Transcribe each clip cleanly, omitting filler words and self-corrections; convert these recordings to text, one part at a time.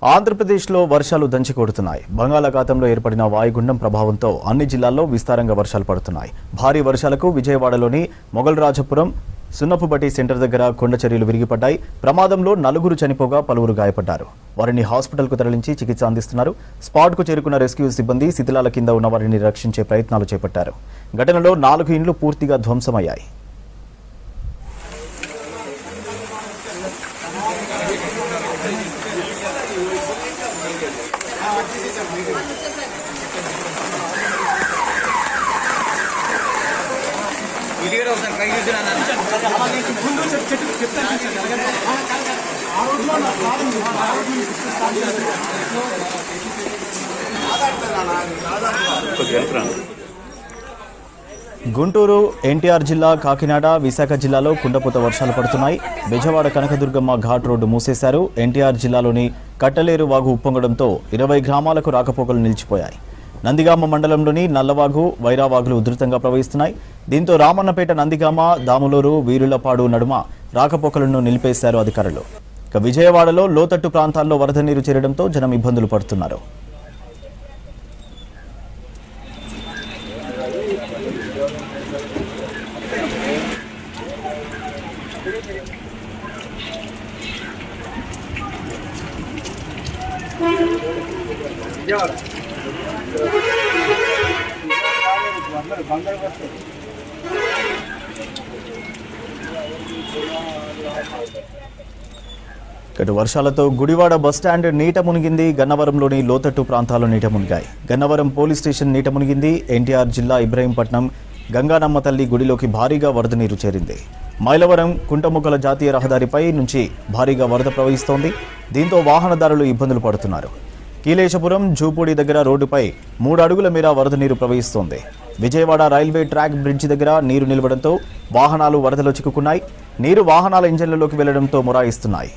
ఆంధ్రప్రదేశ్లో వర్షాలు దంచికొడుతున్నాయి. బంగాళాఖాతంలో ఏర్పడిన వాయుగుండం ప్రభావంతో అన్ని జిల్లాల్లో విస్తారంగా వర్షాలు పడుతున్నాయి. భారీ వర్షాలకు విజయవాడలోని మొగల్రాజపురం సున్నపుబట్టి సెంటర్ దగ్గర కొండచర్యలు విరిగిపడ్డాయి. ప్రమాదంలో 4 చనిపోగా పలువురు గాయపడ్డారు. వారిని హాస్పిటల్కు తరలించి చికిత్స అందిస్తున్నారు. స్పాట్కు చేరుకున్న రెస్క్యూ సిబ్బంది శిథిలాల కింద ఉన్న వారిని రక్షించే ప్రయత్నాలు చేపట్టారు. ఘటనలో 4 ఇండ్లు పూర్తిగా ధ్వంసమయ్యాయి. గుంటూరు, ఎన్టీఆర్ జిల్లా, కాకినాడ, విశాఖ జిల్లాలో కుండపోత వర్షాలు పడుతున్నాయి. బెజవాడ కనకదుర్గమ్మ ఘాట్ రోడ్డు మూసేశారు. ఎన్టీఆర్ జిల్లాలోని కట్టలేరు వాగు ఉప్పొంగడంతో 20 గ్రామాలకు రాకపోకలు నిలిచిపోయాయి. నందిగామ మండలంలోని నల్లవాగు, వైరావాగులు ఉధృతంగా ప్రవహిస్తున్నాయి. దీంతో రామన్నపేట, నందిగామ, దాములూరు, వీరులపాడు నడుమ రాకపోకలను నిలిపేశారు అధికారులు. ఇక విజయవాడలో లోతట్టు ప్రాంతాల్లో వరద నీరు చేరడంతో జనం ఇబ్బందులు పడుతున్నారు. ఇటు వర్షాలతో గుడివాడ బస్టాండ్ నీట మునిగింది. గన్నవరంలోని లోతట్టు ప్రాంతాలు నీట మునిగాయి. గన్నవరం పోలీస్ స్టేషన్ నీట మునిగింది. ఎన్టీఆర్ జిల్లా ఇబ్రహీంపట్నం గంగానమ్మ తల్లి గుడిలోకి భారీగా వరద నీరు చేరింది. మైలవరం కుంటముక్కల జాతీయ రహదారిపై నుంచి భారీగా వరద ప్రవహిస్తోంది. దీంతో వాహనదారులు ఇబ్బందులు పడుతున్నారు. కీలేశపురం, జూపూడి దగ్గర రోడ్డుపై 3 అడుగుల మేర వరద నీరు ప్రవహిస్తోంది. విజయవాడ రైల్వే ట్రాక్ బ్రిడ్జి దగ్గర నీరు నిలవడంతో వాహనాలు వరదలో చిక్కుకున్నాయి. నీరు వాహనాల ఇంజన్లలోకి వెళ్లడంతో మొరాయిస్తున్నాయి.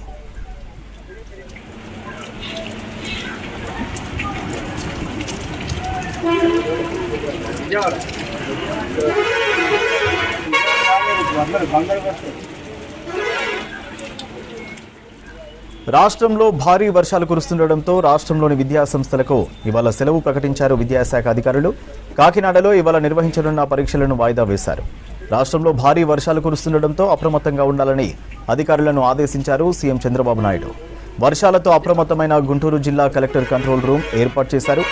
రాష్ట్రంలో భారీ వర్షాలు కురుస్తుండటంతో రాష్ట్రంలోని విద్యా సంస్థలకు ఇవాళ సెలవు ప్రకటించారు విద్యాశాఖ అధికారులు. కాకినాడలో ఇవాళ నిర్వహించనున్న పరీక్షలను వాయిదా వేశారు. రాష్ట్రంలో భారీ వర్షాలు కురుస్తుండటంతో అప్రమత్తంగా ఉండాలని అధికారులను ఆదేశించారు సీఎం చంద్రబాబు నాయుడు. వర్షాలతో అప్రమత్తమైన గుంటూరు జిల్లా కలెక్టర్ కంట్రోల్ రూమ్ ఏర్పాటు చేశారు.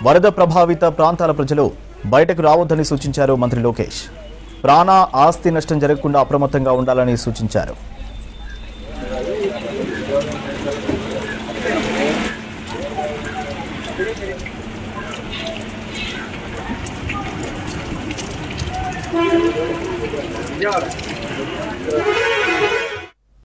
వరద ప్రభావిత ప్రాంతాల ప్రజలు బయటకు రావద్దని సూచించారు మంత్రి లోకేష్. ప్రాణ, ఆస్తి నష్టం జరగకుండా అప్రమత్తంగా ఉండాలని సూచించారు. Yeah.